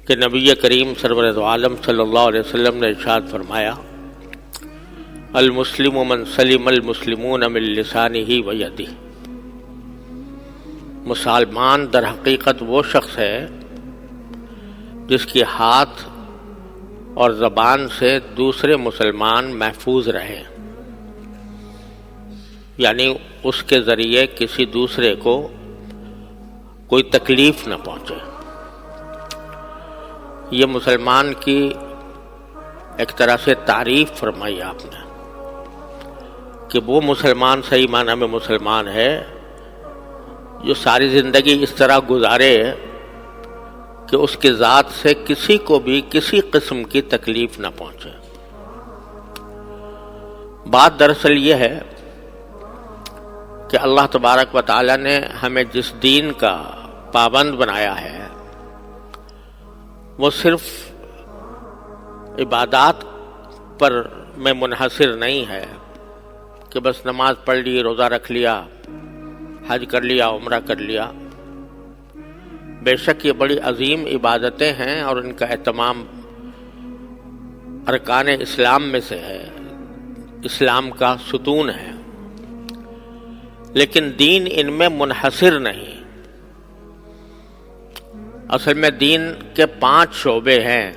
کہ نبی کریم سرور عالم صلی اللہ علیہ وسلم نے ارشاد فرمایا، المسلم من سلم المسلمون من لسانہ و یدہ، مسلمان در حقیقت وہ شخص ہے جس کے ہاتھ اور زبان سے دوسرے مسلمان محفوظ رہے، یعنی اس کے ذریعے کسی دوسرے کو کوئی تکلیف نہ پہنچے۔ یہ مسلمان کی ایک طرح سے تعریف فرمائی آپ نے کہ وہ مسلمان صحیح معنی میں مسلمان ہے جو ساری زندگی اس طرح گزارے کہ اس کی ذات سے کسی کو بھی کسی قسم کی تکلیف نہ پہنچے۔ بات دراصل یہ ہے کہ اللہ تبارک و تعالی نے ہمیں جس دین کا پابند بنایا ہے وہ صرف عبادات پر میں منحصر نہیں ہے کہ بس نماز پڑھ لی، روزہ رکھ لیا، حج کر لیا، عمرہ کر لیا۔ بے شک یہ بڑی عظیم عبادتیں ہیں اور ان کا اہتمام ارکان اسلام میں سے ہے، اسلام کا ستون ہے، لیکن دین ان میں منحصر نہیں۔ اصل میں دین کے 5 شعبے ہیں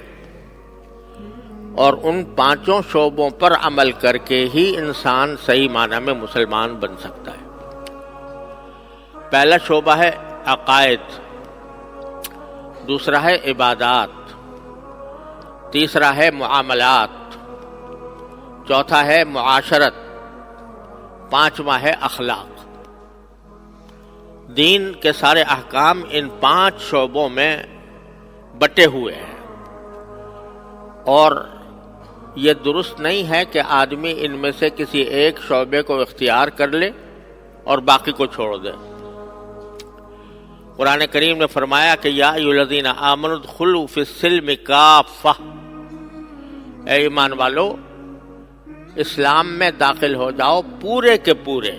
اور ان 5 شعبوں پر عمل کر کے ہی انسان صحیح معنی میں مسلمان بن سکتا ہے۔ پہلا شعبہ ہے عقائد، دوسرا ہے عبادات، تیسرا ہے معاملات، چوتھا ہے معاشرت، پانچواں ہے اخلاق۔ دین کے سارے احکام ان 5 شعبوں میں بٹے ہوئے ہیں، اور یہ درست نہیں ہے کہ آدمی ان میں سے کسی ایک شعبے کو اختیار کر لے اور باقی کو چھوڑ دے۔ قرآن کریم نے فرمایا کہ یا ایھا الذین آمنوا ادخلوا فی السلم کافہ، اے ایمان والو اسلام میں داخل ہو جاؤ پورے کے پورے،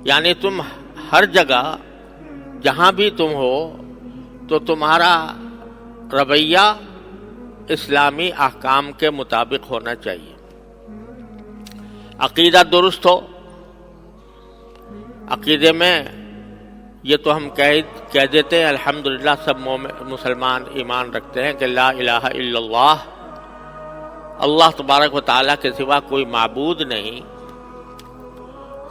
یعنی تم ہر جگہ جہاں بھی تم ہو تو تمہارا رویہ اسلامی احکام کے مطابق ہونا چاہیے۔ عقیدہ درست ہو، عقیدے میں یہ تو ہم کہہ دیتے ہیں الحمدللہ سب مسلمان ایمان رکھتے ہیں کہ لا الہ الا اللہ، اللہ تبارک و تعالیٰ کے سوا کوئی معبود نہیں،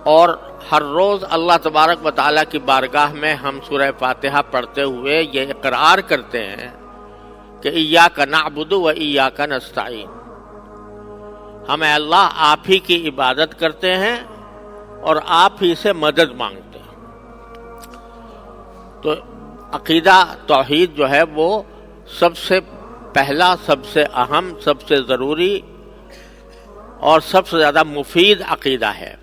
اور ہر روز اللہ تبارک و تعالیٰ کی بارگاہ میں ہم سورہ فاتحہ پڑھتے ہوئے یہ اقرار کرتے ہیں کہ ایاک نعبد و ایاک نستعین، ہم اے اللہ آپ ہی کی عبادت کرتے ہیں اور آپ ہی سے مدد مانگتے ہیں۔ تو عقیدہ توحید جو ہے وہ سب سے پہلا، سب سے اہم، سب سے ضروری اور سب سے زیادہ مفید عقیدہ ہے۔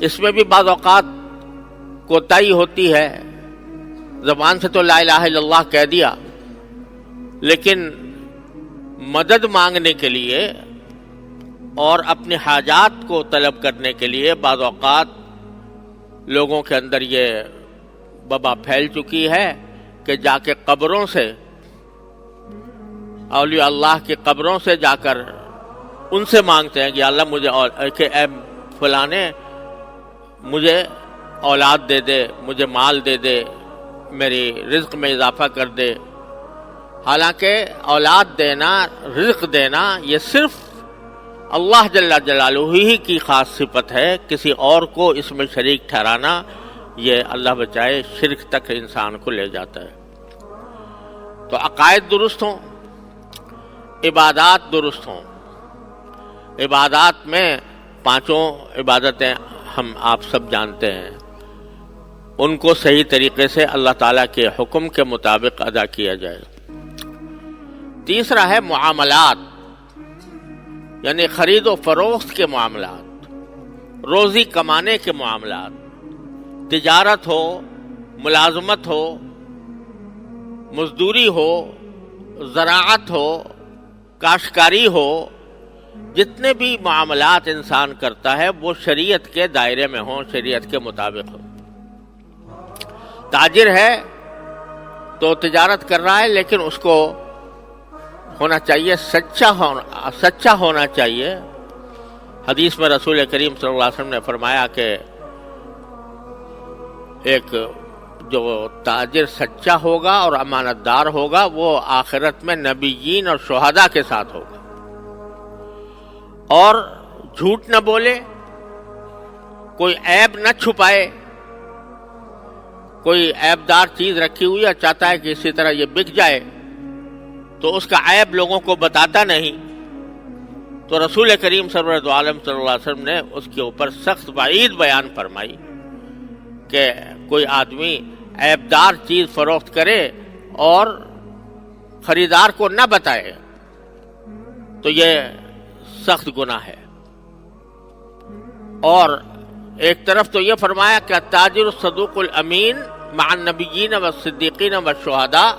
اس میں بھی بعض اوقات کوتاہی ہوتی ہے، زبان سے تو لا الہ الا اللہ کہہ دیا، لیکن مدد مانگنے کے لیے اور اپنی حاجات کو طلب کرنے کے لیے بعض اوقات لوگوں کے اندر یہ وبا پھیل چکی ہے کہ جا کے قبروں سے، اولیاء اللہ کی قبروں سے جا کر ان سے مانگتے ہیں کہ اللہ مجھے کہ اے فلانے مجھے اولاد دے دے، مجھے مال دے دے، میری رزق میں اضافہ کر دے۔ حالانکہ اولاد دینا، رزق دینا یہ صرف اللہ جل جلالہ ہی کی خاص صفت ہے، کسی اور کو اس میں شریک ٹھہرانا یہ اللہ بچائے شرک تک انسان کو لے جاتا ہے۔ تو عقائد درست ہوں، عبادات درست ہوں۔ عبادات میں 5 عبادتیں ہم آپ سب جانتے ہیں، ان کو صحیح طریقے سے اللہ تعالیٰ کے حکم کے مطابق ادا کیا جائے۔ تیسرا ہے معاملات، یعنی خرید و فروخت کے معاملات، روزی کمانے کے معاملات، تجارت ہو، ملازمت ہو، مزدوری ہو، زراعت ہو، کاشتکاری ہو، جتنے بھی معاملات انسان کرتا ہے وہ شریعت کے دائرے میں ہوں، شریعت کے مطابق ہوں۔ تاجر ہے تو تجارت کر رہا ہے لیکن اس کو ہونا چاہیے سچا ہونا چاہیے. حدیث میں رسول کریم صلی اللہ علیہ وسلم نے فرمایا کہ ایک جو تاجر سچا ہوگا اور امانت دار ہوگا وہ آخرت میں نبیین اور شہداء کے ساتھ ہوگا. اور جھوٹ نہ بولے، کوئی عیب نہ چھپائے. کوئی عیب دار چیز رکھی ہوئی ہے، چاہتا ہے کہ اسی طرح یہ بک جائے تو اس کا عیب لوگوں کو بتاتا نہیں. تو رسول کریم سرور دو عالم صلی اللہ علیہ وسلم نے اس کے اوپر سخت وعید بیان فرمائی کہ کوئی آدمی عیب دار چیز فروخت کرے اور خریدار کو نہ بتائے تو یہ سخت گناہ ہے. اور ایک طرف تو یہ فرمایا کہ التاجر الصدوق الامین مع النبیین والصدیقین والشہداء،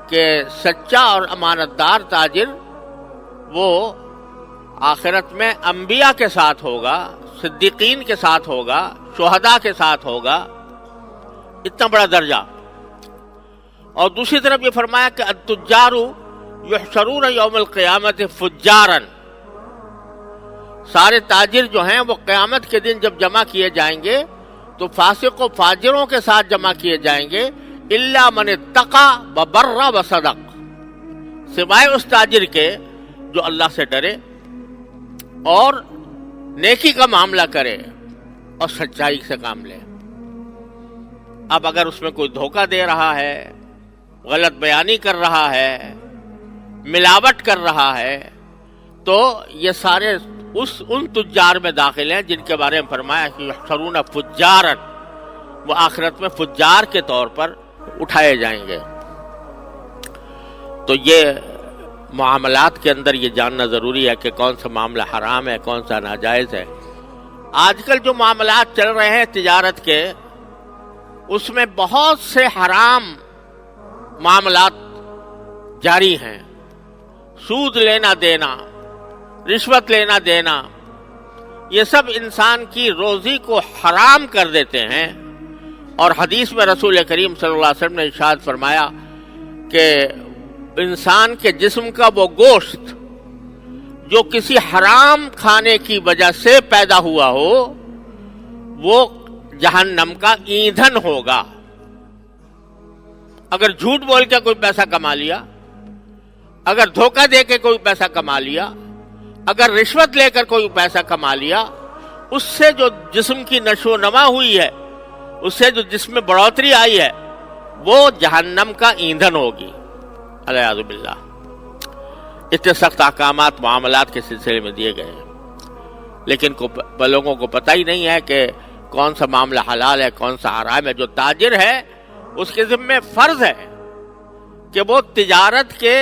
کہ سچا اور امانت دار تاجر وہ آخرت میں انبیاء کے ساتھ ہوگا، صدیقین کے ساتھ ہوگا، شہداء کے ساتھ ہوگا. اتنا بڑا درجہ. اور دوسری طرف یہ فرمایا کہ التجار یحشرون یوم القیامت فجارا، سارے تاجر جو ہیں وہ قیامت کے دن جب جمع کیے جائیں گے تو فاسق و فاجروں کے ساتھ جمع کیے جائیں گے. الا من اتقى وبر وصدق، سوائے اس تاجر کے جو اللہ سے ڈرے اور نیکی کا معاملہ کرے اور سچائی سے کام لے. اب اگر اس میں کوئی دھوکہ دے رہا ہے، غلط بیانی کر رہا ہے، ملاوٹ کر رہا ہے، تو یہ سارے ان تجار میں داخل ہیں جن کے بارے میں فرمایا کہ یحشرون فجارا، وہ آخرت میں فجار کے طور پر اٹھائے جائیں گے. تو یہ معاملات کے اندر یہ جاننا ضروری ہے کہ کون سا معاملہ حرام ہے، کون سا ناجائز ہے. آج کل جو معاملات چل رہے ہیں تجارت کے، اس میں بہت سے حرام معاملات جاری ہیں. سود لینا دینا، رشوت لینا دینا، یہ سب انسان کی روزی کو حرام کر دیتے ہیں. اور حدیث میں رسول کریم صلی اللہ علیہ وسلم نے ارشاد فرمایا کہ انسان کے جسم کا وہ گوشت جو کسی حرام کھانے کی وجہ سے پیدا ہوا ہو وہ جہنم کا ایندھن ہوگا. اگر جھوٹ بول کے کوئی پیسہ کما لیا، اگر دھوکہ دے کے کوئی پیسہ کما لیا، اگر رشوت لے کر کوئی پیسہ کما لیا، اس سے جو جسم کی نشو و نما ہوئی ہے، اس سے جو جسم میں بڑھوتری آئی ہے، وہ جہنم کا ایندھن ہوگی. الیاذ باللہ. اتنے سخت احکامات معاملات کے سلسلے میں دیے گئے ہیں، لیکن لوگوں کو پتہ ہی نہیں ہے کہ کون سا معاملہ حلال ہے، کون سا حرام ہے. جو تاجر ہے اس کے ذمہ فرض ہے کہ وہ تجارت کے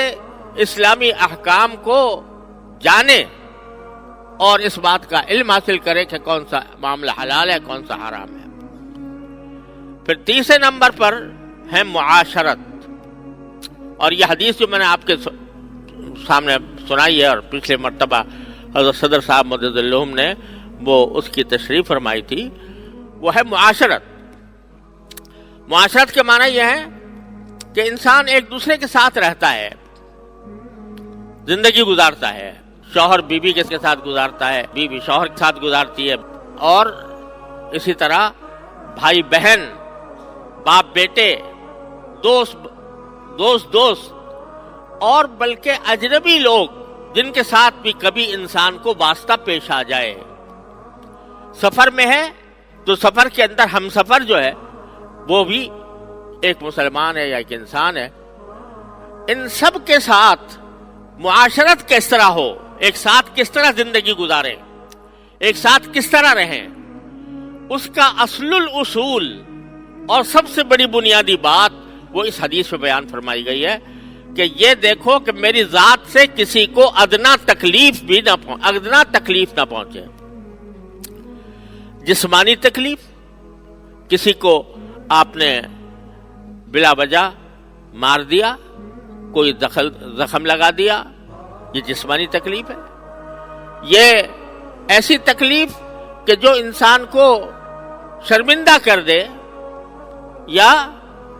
اسلامی احکام کو جانے اور اس بات کا علم حاصل کرے کہ کون سا معاملہ حلال ہے، کون سا حرام ہے. پھر تیسرے نمبر پر ہے معاشرت. اور یہ حدیث جو میں نے آپ کے سامنے سنائی ہے اور پچھلے مرتبہ حضرت صدر صاحب مدد اللہم نے وہ اس کی تشریح فرمائی تھی، وہ ہے معاشرت. معاشرت کے معنی یہ ہے کہ انسان ایک دوسرے کے ساتھ رہتا ہے، زندگی گزارتا ہے. شوہر بیوی کے ساتھ گزارتا ہے، بیوی شوہر کے ساتھ گزارتی ہے، اور اسی طرح بھائی بہن، باپ بیٹے، دوست اور بلکہ اجنبی لوگ جن کے ساتھ بھی کبھی انسان کو واسطہ پیش آ جائے. سفر میں ہے تو سفر کے اندر ہم سفر جو ہے وہ بھی ایک مسلمان ہے یا ایک انسان ہے. ان سب کے ساتھ معاشرت کس طرح ہو، ایک ساتھ کس طرح زندگی گزاریں، ایک ساتھ کس طرح رہیں، اس کا اصل الاصول اور سب سے بڑی بنیادی بات وہ اس حدیث میں بیان فرمائی گئی ہے کہ یہ دیکھو کہ میری ذات سے کسی کو ادنا تکلیف نہ پہنچے. جسمانی تکلیف، کسی کو آپ نے بلا وجہ مار دیا، کوئی زخم لگا دیا، یہ جسمانی تکلیف ہے. یہ ایسی تکلیف کہ جو انسان کو شرمندہ کر دے یا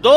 2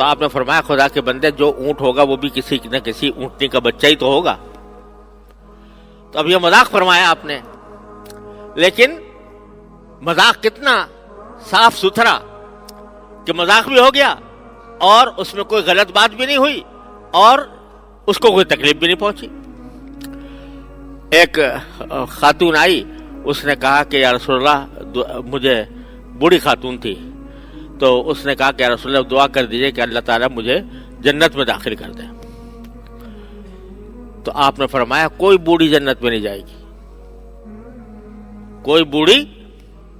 تو آپ نے فرمایا خدا کے بندے جو اونٹ ہوگا وہ بھی کسی نہ کسی اونٹنی کا بچہ ہی تو ہوگا. تو اب یہ مذاق فرمایا آپ نے، لیکن مذاق کتنا صاف ستھرا کہ مذاق بھی ہو گیا اور اس میں کوئی غلط بات بھی نہیں ہوئی اور اس کو کوئی تکلیف بھی نہیں پہنچی. ایک خاتون آئی، اس نے کہا کہ یا رسول اللہ، مجھے بوڑھی خاتون تھی، تو اس نے کہا کہ یا رسول اللہ دعا کر دیجئے کہ اللہ تعالیٰ مجھے جنت میں داخل کر دے. تو آپ نے فرمایا کوئی بوڑھی جنت میں نہیں جائے گی، کوئی بوڑھی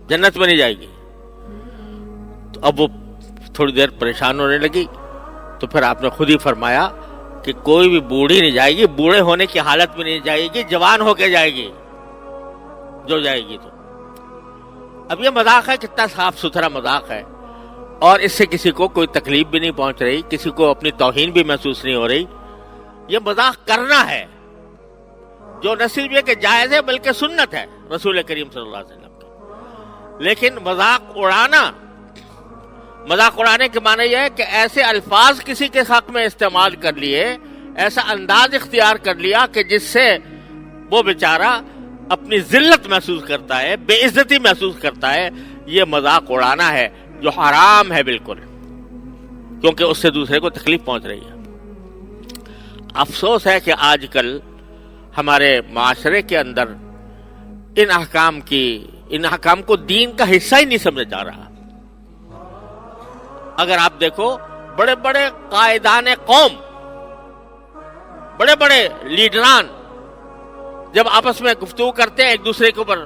جنت میں نہیں جائے گی. تو اب وہ تھوڑی دیر پریشان ہونے لگی، تو پھر آپ نے خود ہی فرمایا کہ کوئی بھی بوڑھی نہیں جائے گی، بوڑھے ہونے کی حالت میں نہیں جائے گی، جوان ہو کے جائے گی جو جائے گی. تو اب یہ مذاق ہے، کتنا صاف ستھرا مذاق ہے، اور اس سے کسی کو کوئی تکلیف بھی نہیں پہنچ رہی، کسی کو اپنی توہین بھی محسوس نہیں ہو رہی. یہ مذاق کرنا ہے جو نہ صرف یہ کہ جائز ہے بلکہ سنت ہے رسول کریم صلی اللہ علیہ وسلم کی. لیکن مذاق اڑانے کے معنی یہ ہے کہ ایسے الفاظ کسی کے حق میں استعمال کر لیے، ایسا انداز اختیار کر لیا کہ جس سے وہ بیچارہ اپنی ذلت محسوس کرتا ہے، بے عزتی محسوس کرتا ہے. یہ مذاق اڑانا ہے جو حرام ہے بالکل، کیونکہ اس سے دوسرے کو تکلیف پہنچ رہی ہے. افسوس ہے کہ آج کل ہمارے معاشرے کے اندر ان احکام کو دین کا حصہ ہی نہیں سمجھا جا رہا. اگر آپ دیکھو بڑے بڑے قائدان قوم، بڑے بڑے لیڈران جب آپس میں گفتگو کرتے ہیں، ایک دوسرے کے اوپر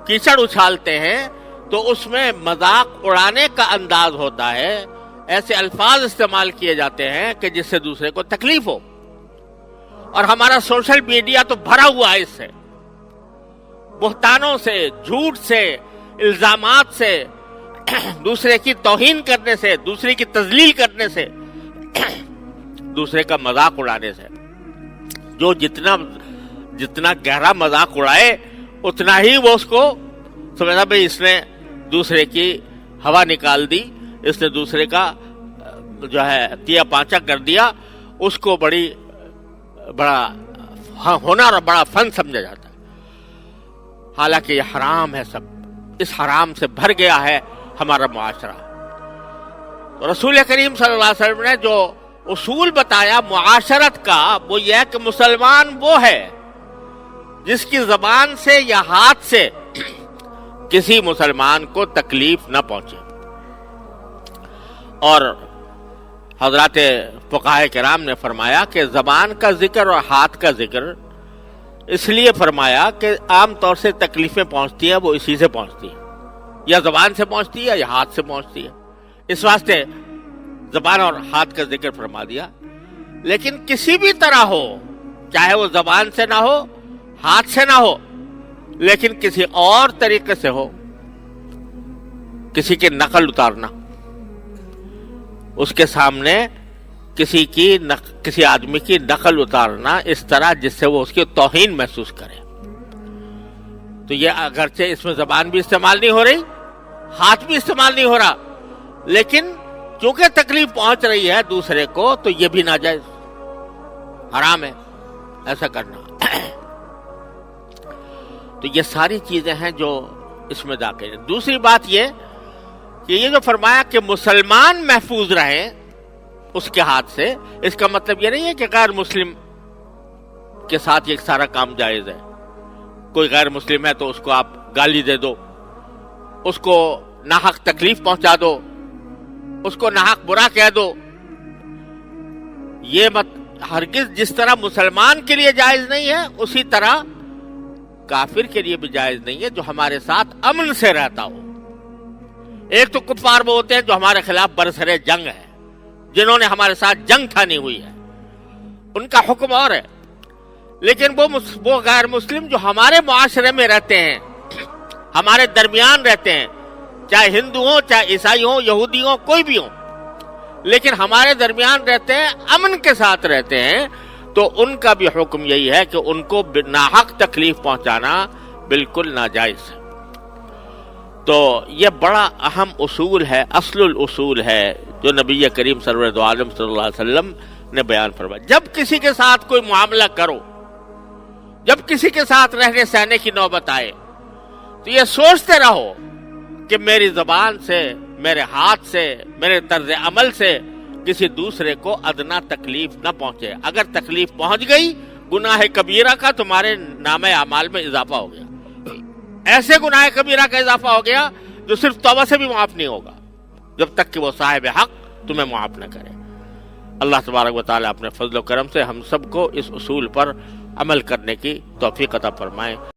کیچڑ اچھالتے ہیں، تو اس میں مذاق اڑانے کا انداز ہوتا ہے، ایسے الفاظ استعمال کیے جاتے ہیں کہ جس سے دوسرے کو تکلیف ہو. اور ہمارا سوشل میڈیا تو بھرا ہوا ہے اس سے، بہتانوں سے، جھوٹ سے، الزامات سے، دوسرے کی توہین کرنے سے، دوسرے کی تذلیل کرنے سے، دوسرے کا مذاق اڑانے سے. جو جتنا گہرا مذاق اڑائے اتنا ہی وہ اس کو سمجھا بھئی اس نے دوسرے کی ہوا نکال دی، اس نے دوسرے کا جو ہے تیا پانچا کر دیا. اس کو بڑا ہنر اور بڑا فن سمجھا جاتا ہے. حالانکہ یہ حرام ہے، سب اس حرام سے بھر گیا ہے ہمارا معاشرہ. رسول کریم صلی اللہ علیہ وسلم نے جو اصول بتایا معاشرت کا، وہ یہ ہے کہ مسلمان وہ ہے جس کی زبان سے یا ہاتھ سے کسی مسلمان کو تکلیف نہ پہنچے. اور حضرات فقہاء کرام نے فرمایا کہ زبان کا ذکر اور ہاتھ کا ذکر اس لیے فرمایا کہ عام طور سے تکلیفیں پہنچتی ہیں وہ اسی سے پہنچتی ہیں، یا زبان سے پہنچتی ہے یا ہاتھ سے پہنچتی ہے. اس واسطے زبان اور ہاتھ کا ذکر فرما دیا. لیکن کسی بھی طرح ہو، چاہے وہ زبان سے نہ ہو، ہاتھ سے نہ ہو، لیکن کسی اور طریقے سے ہو، کسی کی نقل اتارنا، اس کے سامنے کسی آدمی کی نقل اتارنا اس طرح جس سے وہ اس کی توہین محسوس کرے. تو یہ اگرچہ اس میں زبان بھی استعمال نہیں ہو رہی، ہاتھ بھی استعمال نہیں ہو رہا، لیکن چونکہ تکلیف پہنچ رہی ہے دوسرے کو، تو یہ بھی ناجائز، حرام ہے ایسا کرنا. تو یہ ساری چیزیں ہیں جو اس میں داخل ہیں. دوسری بات یہ کہ یہ جو فرمایا کہ مسلمان محفوظ رہیں اس کے ہاتھ سے، اس کا مطلب یہ نہیں ہے کہ غیر مسلم کے ساتھ یہ سارا کام جائز ہے. کوئی غیر مسلم ہے تو اس کو آپ گالی دے دو، اس کو ناحق تکلیف پہنچا دو، اس کو ناحق برا کہہ دو. یہ ہرگز جس طرح مسلمان کے لیے جائز نہیں ہے، اسی طرح کافر کے لیے بھی جائز نہیں ہے جو ہمارے ساتھ امن سے رہتا ہو. ایک تو کفار وہ ہوتے ہیں جو ہمارے خلاف برسر جنگ ہے، جنہوں نے ہمارے ساتھ جنگ تھانی ہوئی ہے، ان کا حکم اور ہے. لیکن وہ غیر مسلم جو ہمارے معاشرے میں رہتے ہیں، ہمارے درمیان رہتے ہیں، چاہے ہندو ہوں، چاہے عیسائی ہوں، یہودی ہوں، کوئی بھی ہوں، لیکن ہمارے درمیان رہتے ہیں، امن کے ساتھ رہتے ہیں، تو ان کا بھی حکم یہی ہے کہ ان کو ناحق تکلیف پہنچانا بالکل ناجائز ہے. تو یہ بڑا اہم اصول ہے، اصل الاصول ہے جو نبی کریم سرور دو عالم صلی اللہ علیہ وسلم نے بیان فرمایا۔ جب کسی کے ساتھ کوئی معاملہ کرو، جب کسی کے ساتھ رہنے سہنے کی نوبت آئے، تو یہ سوچتے رہو کہ میری زبان سے، میرے ہاتھ سے، میرے طرز عمل سے کسی دوسرے کو ادنا تکلیف نہ پہنچے۔ اگر تکلیف پہنچ گئی گناہ کبیرہ کا تمہارے نام اعمال میں اضافہ ہو گیا، ایسے گناہ کبیرہ کا اضافہ ہو گیا جو صرف توبہ سے بھی معاف نہیں ہوگا جب تک کہ وہ صاحب حق تمہیں معاف نہ کرے۔ اللہ تبارک و تعالیٰ اپنے فضل و کرم سے ہم سب کو اس اصول پر عمل کرنے کی توفیق عطا فرمائے۔